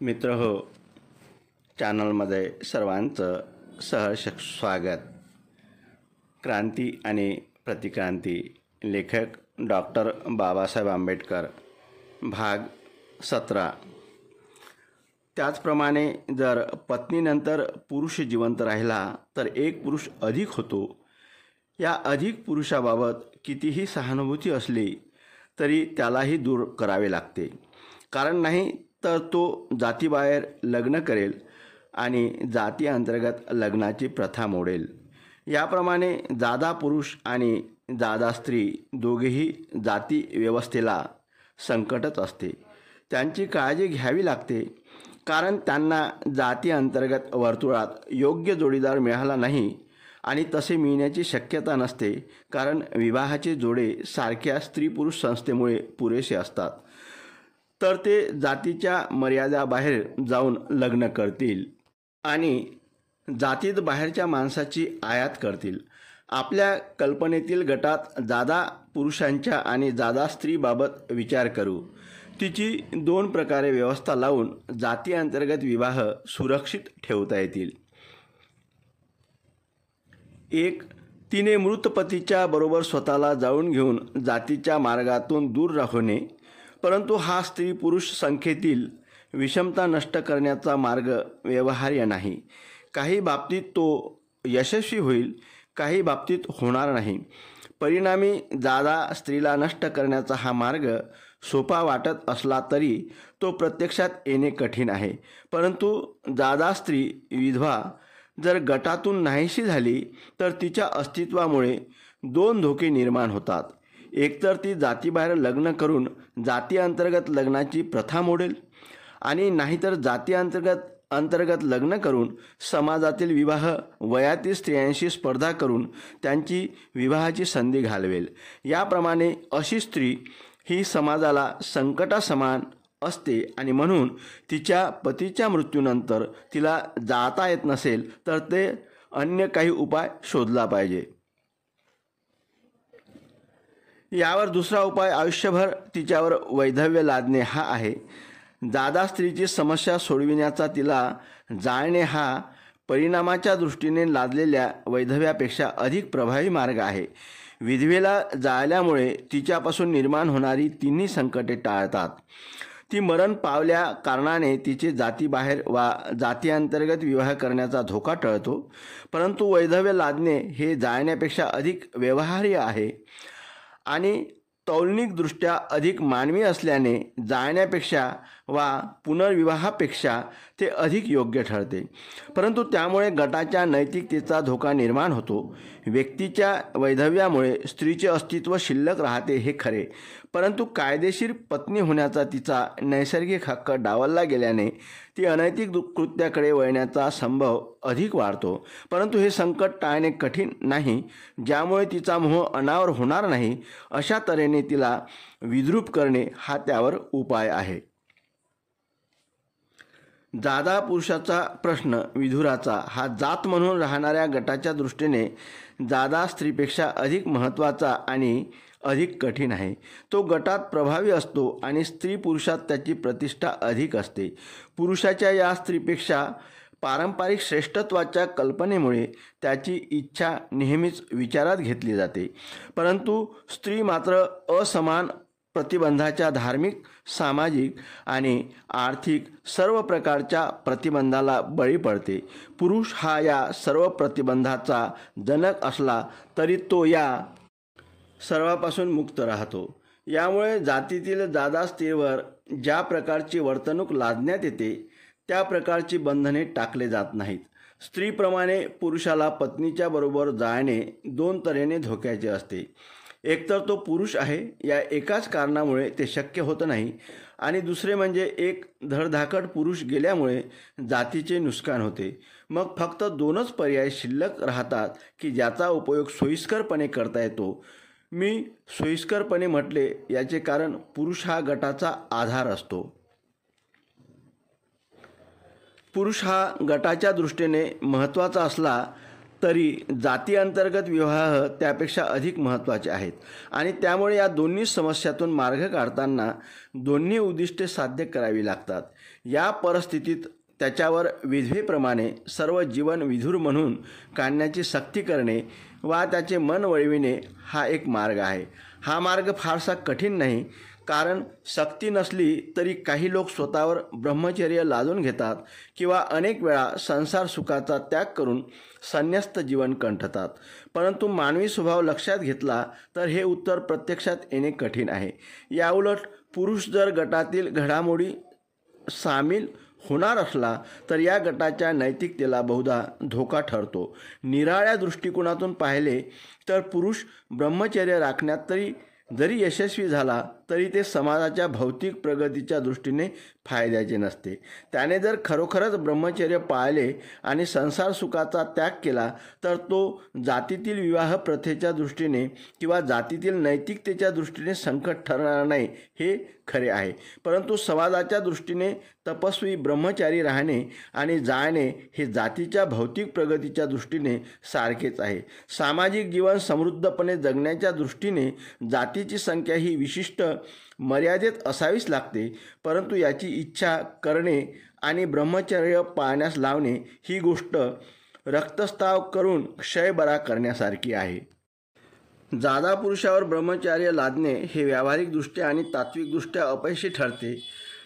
मित्र हो, चॅनलमध्ये सर्वांचं सहर्ष स्वागत. क्रांती आणि प्रतिक्रांती, लेखक डॉक्टर बाबासाहेब आंबेडकर, भाग 17. त्याचप्रमाणे जर पत्नीनंतर पुरुष जिवंत राहिला तर एक पुरुष अधिक होतो. या अधिक पुरुषाबाबत कितीही सहानुभूती असली तरी त्यालाही दूर करावे लागते. कारण नाही तर तो जातीबाहेर लग्न करेल आणि जाती अंतर्गत लग्नाची प्रथा मोडेल. याप्रमाणे जादा पुरुष आणि जादा स्त्री दोघेही जाती व्यवस्थेला संकटच असते. त्यांची काळजी घ्यावी लागते, कारण त्यांना जाती अंतर्गत वर्तुळात योग्य जोडीदार मिळाला नाही आणि तसे मिळण्याची शक्यता नसते, कारण विवाहाचे जोडे सारख्या स्त्री पुरुष संस्थेमुळे पुरेसे असतात. तर ते जातीच्या मर्यादाबाहेर जाऊन लग्न करतील आणि जातीत बाहेरच्या माणसाची आयात करतील. आपल्या कल्पनेतील गटात जादा पुरुषांच्या आणि जादा स्त्रीबाबत विचार करू. तिची 2 प्रकारे व्यवस्था लावून जाती अंतर्गत विवाह सुरक्षित ठेवता येतील. 1. तिने मृत पतीच्या बरोबर स्वतःला जाळून घेऊन जातीच्या मार्गातून दूर राहणे. परंतु हा स्त्री पुरुष संख्येतील विषमता नष्ट करण्याचा मार्ग व्यवहार्य नाही. काही बाबतीत तो यशस्वी होईल, काही बाबतीत होणार नाही. परिणामी जादा स्त्रीला नष्ट करण्याचा हा मार्ग सोपा वाटत असला तरी तो प्रत्यक्षात येणे कठीण आहे. परंतु जादा स्त्री विधवा जर गटातून नाहीशी झाली तर तिच्या अस्तित्वामुळे 2 धोके निर्माण होतात. एकतर ती जातीबाहेर लग्न करून जाती अंतर्गत लग्नाची प्रथा मोडेल आणि नाहीतर जाती अंतर्गत लग्न करून समाजातील विवाह वयातील स्त्रियांशी स्पर्धा करून त्यांची विवाहाची संधी घालवेल. याप्रमाणे अशी स्त्री ही समाजाला संकटासमान असते आणि म्हणून तिच्या पतीच्या मृत्यूनंतर तिला जाता येत नसेल तर ते अन्य काही उपाय शोधला पाहिजे. यावर दुसरा उपाय आयुष्यभर तिच्यावर वैधव्य लादणे हा आहे. जादा स्त्रीची समस्या सोडविण्याचा तिला जाळणे हा परिणामाच्या दृष्टीने लादलेल्या वैधव्यापेक्षा अधिक प्रभावी मार्ग आहे. विधवेला जाळल्यामुळे तिच्यापासून निर्माण होणारी 3 संकटे टाळतात. ती मरण पावल्या कारणाने तिचे जातीबाहेर वा जाती अंतर्गत विवाह करण्याचा धोका टळतो. परंतु वैधव्य लादणे हे जाळण्यापेक्षा अधिक व्यवहार्य आहे आणि तौलनिकदृष्ट्या अधिक मानवी असल्याने जाळण्यापेक्षा वा पुनर्विवाहापेक्षा ते अधिक योग्य ठरते. परंतु त्यामुळे गटाच्या नैतिकतेचा धोका निर्माण होतो. व्यक्तीच्या वैधव्यामुळे स्त्रीचे अस्तित्व शिल्लक राहते हे खरे, परंतु कायदेशीर पत्नी होण्याचा तिचा नैसर्गिक हक्क डावलला गेल्याने ती अनैतिक कृत्याकडे वळण्याचा संभव अधिक वाढतो. परंतु हे संकट टाळणे कठीण नाही. ज्यामुळे तिचा मोह अनावर होणार नाही अशा तऱ्हेने तिला विद्रूप करणे हा त्यावर उपाय आहे. जादा पुरुषाचा प्रश्न विधुराचा हा जात म्हणून राहणाऱ्या गटाच्या दृष्टीने जादा स्त्रीपेक्षा अधिक महत्त्वाचा आणि अधिक कठीण आहे. तो गटात प्रभावी असतो आणि स्त्री पुरुषात त्याची प्रतिष्ठा अधिक असते. पुरुषाच्या या स्त्रीपेक्षा पारंपरिक श्रेष्ठत्वाच्या कल्पनेमुळे त्याची इच्छा नेहमीच विचारात घेतली जाते. परंतु स्त्री मात्र असमान प्रतिबंधाच्या धार्मिक, सामाजिक आणि आर्थिक सर्व प्रकारच्या प्रतिबंधाला बळी पडते. पुरुष हा या सर्व प्रतिबंधाचा जनक असला तरी तो या सर्वापासून मुक्त राहतो. यामुळे जातीतील जादा स्त्रीवर ज्या प्रकारची वर्तणूक लादण्यात येते त्या प्रकारची बंधने टाकले जात नाहीत. स्त्रीप्रमाणे पुरुषाला पत्नीच्या बरोबर जाळणे 2 तऱ्हेने धोक्याचे असते. एकतर तो पुरुष आहे या एकाच कारणामुळे ते शक्य होत नाही आणि दुसरे म्हणजे एक धडधाकट पुरुष गेल्यामुळे जातीचे नुकसान होते. मग फक्त 2च पर्याय शिल्लक राहतात की ज्याचा उपयोग सोयीस्करपणे करता येतो. मी सोयीस्करपणे म्हटले याचे कारण पुरुष हा गटाचा आधार असतो. पुरुष हा गटाच्या दृष्टीने महत्त्वाचा असला तरी जाती अंतर्गत विवाह त्यापेक्षा अधिक महत्त्वाचे आहेत आणि त्यामुळे या दोन्ही समस्यातून मार्ग काढताना दोन्ही उद्दिष्टे साध्य करावी लागतात। या परिस्थितीत त्याच्यावर विधवेप्रमाणे सर्व जीवन विधुर म्हणून काढण्याची सक्ती करणे वा त्याचे मन वळविणे हा एक मार्ग आहे। हा मार्ग फारसा कठीण नाही, कारण सक्ती नसली तरी काही लोक स्वतःवर ब्रह्मचर्य लादून घेतात किंवा अनेक वेळा संसार सुखाचा त्याग करून संन्यस्त जीवन कंठतात। परंतु मानवी स्वभाव लक्षात घेतला तर हे उत्तर प्रत्यक्षात येणे कठीण आहे। याउलट पुरुष जर गटातील घडामोडी सामील होणार असला तर या गटाच्या नैतिकतेला बहुधा धोका ठरतो। निराळ्या दृष्टिकोनातून पाहिले तर पुरुष ब्रह्मचर्य राखण्यात जरी यशस्वी झाला तरी ते समाजाच्या भौतिक प्रगतीच्या दृष्टीने फायद्याचे नसते। त्याने जर खरोखरच ब्रह्मचर्य पाळले आणि संसार सुखाचा त्याग केला तर तो जातीतील विवाह प्रथेच्या दृष्टीने किंवा जातीतील नैतिकतेच्या दृष्टीने संकट ठरणार नाही हे खरे आहे। परंतु समाजाच्या दृष्टीने तपस्वी ब्रह्मचारी राहणे आणि जाळणे हे जातीच्या भौतिक प्रगतीच्या दृष्टीने सारखेच आहे। सामाजिक जीवन समृद्धपणे जगण्याच्या दृष्टीने जातीची संख्या ही विशिष्ट मर्यादेत असावीच लागते, परंतु याची इच्छा करणे आणि ब्रह्मचर्य पाळण्यास लावणे ही गोष्ट रक्तस्राव करून क्षय बरा करण्यासारखी आहे। जादा पुरुषावर ब्रह्मचर्य लादणे हे व्यावहारिकदृष्ट्या आणि तात्विकदृष्ट्या अपयशी ठरते।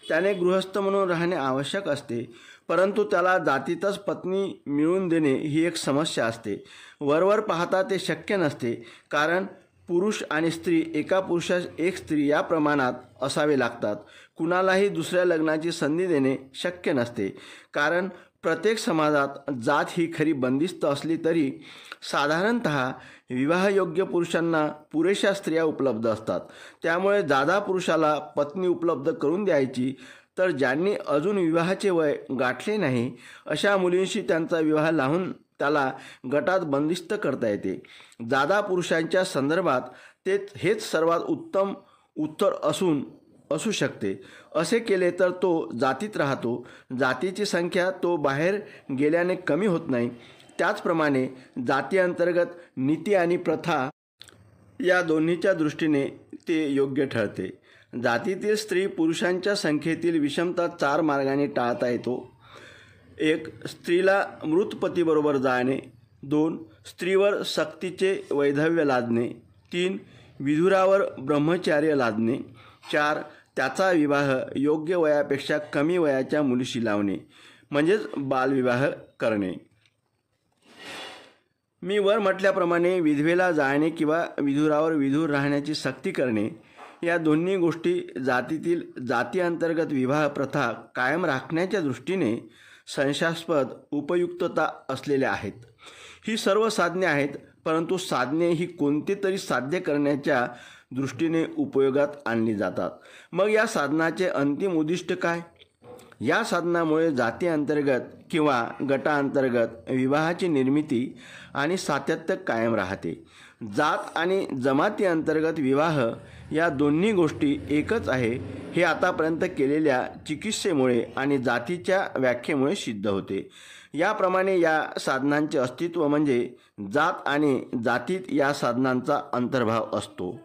त्याने गृहस्थ म्हणून राहणे आवश्यक असते, परंतु त्याला जातीतच पत्नी मिळवून देणे ही एक समस्या असते। वरवर पाहता ते शक्य नसते, कारण पुरुष आणि स्त्री एका पुरुषास एक स्त्री या प्रमाणात असावे लागतात। कुणालाही दुसऱ्या लग्नाची संधी देणे शक्य नसते, कारण प्रत्येक समाजात जात ही खरी बंदिस्त असली तरी साधारणतः विवाहयोग्य पुरुषांना पुरेशा स्त्रिया उपलब्ध असतात। त्यामुळे जादा पुरुषाला पत्नी उपलब्ध करून द्यायची तर ज्यांनी अजून विवाहाचे वय गाठले नाही अशा मुलींशी त्यांचा विवाह लावून त्याला गटात बंदिस्त करता येते। जादा पुरुषांच्या संदर्भात हेच सर्वात उत्तम उत्तर असू शकते। असे केले तर तो जातीत राहतो, जातीची संख्या तो बाहेर गेल्याने कमी होत नाही। त्याचप्रमाणे जाती अंतर्गत नीती आणि प्रथा या दोन्हीच्या दृष्टीने ते योग्य ठरते। जातीतील स्त्री पुरुषांच्या संख्येतील विषमता 4 मार्गाने टाळता येतो। 1. स्त्रीला मृत पतीबरोबर जाळणे। 2. स्त्रीवर सक्तीचे वैधव्य लादणे। 3. विधुरावर ब्रह्मचर्य लादणे। 4. त्याचा विवाह योग्य वयापेक्षा कमी वयाच्या मुलीशी लावणे, म्हणजेच बालविवाह करणे। मी वर म्हटल्याप्रमाणे विधवेला जाळणे किंवा विधुरावर विधुर राहण्याची सक्ती करणे या दोन्ही गोष्टी जातीतील जाती अंतर्गत विवाह प्रथा कायम राखण्याच्या दृष्टीने संशयास्पद उपयुक्तता असलेल्या आहेत। ही सर्व साधने आहेत, परंतु साधने ही कोणते तरी साध्य करण्याच्या दृष्टीने उपयोगात आणली जातात। मग या साधनाचे अंतिम उद्दिष्ट काय? या साधनामुळे जाती अंतर्गत किंवा गटाअंतर्गत विवाहाची निर्मिती आणि सातत्य कायम राहते। जात आणि जमाती अंतर्गत विवाह या दोन्ही गोष्टी एकच आहे हे आतापर्यंत केलेल्या चिकित्सेमुळे आणि जातीच्या व्याख्येमुळे सिद्ध होते। याप्रमाणे या साधनांचे अस्तित्व म्हणजे जात आणि जातीत या साधनांचा अंतर्भाव असतो।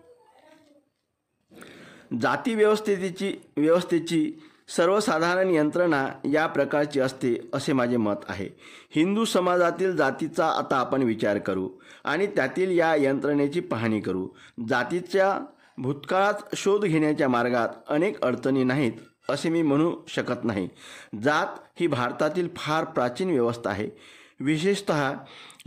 जाती व्यवस्थेची सर्वसाधारण यंत्रणा या प्रकारची असते असे माझे मत आहे। हिंदू समाजातील जातीचा आता आपण विचार करू आणि त्यातील या यंत्रणेची पाहणी करू। जातीच्या भूतकाळात शोध घेण्याच्या मार्गात अनेक अडचणी नाहीत असे मी म्हणू शकत नाही। जात ही भारतातील फार प्राचीन व्यवस्था आहे। विशेषतः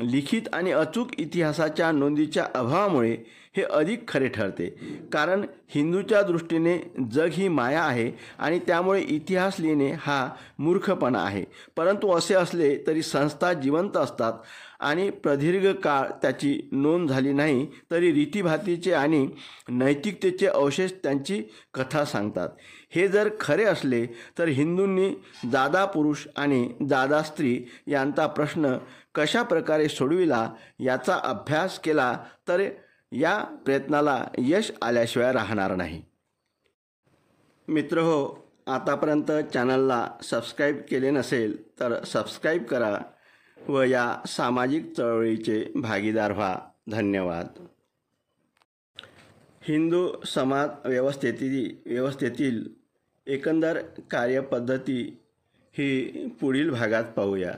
लिखित आणि अचूक इतिहासाच्या नोंदीच्या अभावामुळे हे अधिक खरे ठरते, कारण हिंदूच्या दृष्टीने जग ही माया आहे आणि त्यामुळे इतिहास लिहिणे हा मूर्खपणा आहे। परंतु असे असले तरी संस्था जिवंत असतात आणि प्रदीर्घ काळ त्याची नोंद झाली नाही तरी रीतिभातीचे आणि नैतिकतेचे अवशेष त्यांची कथा सांगतात। हे जर खरे असले तर हिंदूंनी जादा पुरुष आणि जादा स्त्री यांचा प्रश्न कशा प्रकारे सोडविला याचा अभ्यास केला तर या प्रयत्नाला यश आल्याशिवाय राहणार नाही। मित्रहो, आतापर्यंत चॅनलला सबस्क्राईब केले नसेल तर सबस्क्राईब करा, व या सामाजिक चळवळीचे भागीदार व्हा. धन्यवाद. हिंदू समाज व्यवस्थेतील एकंदर कार्यपद्धती ही पुढील भागात पाहूया.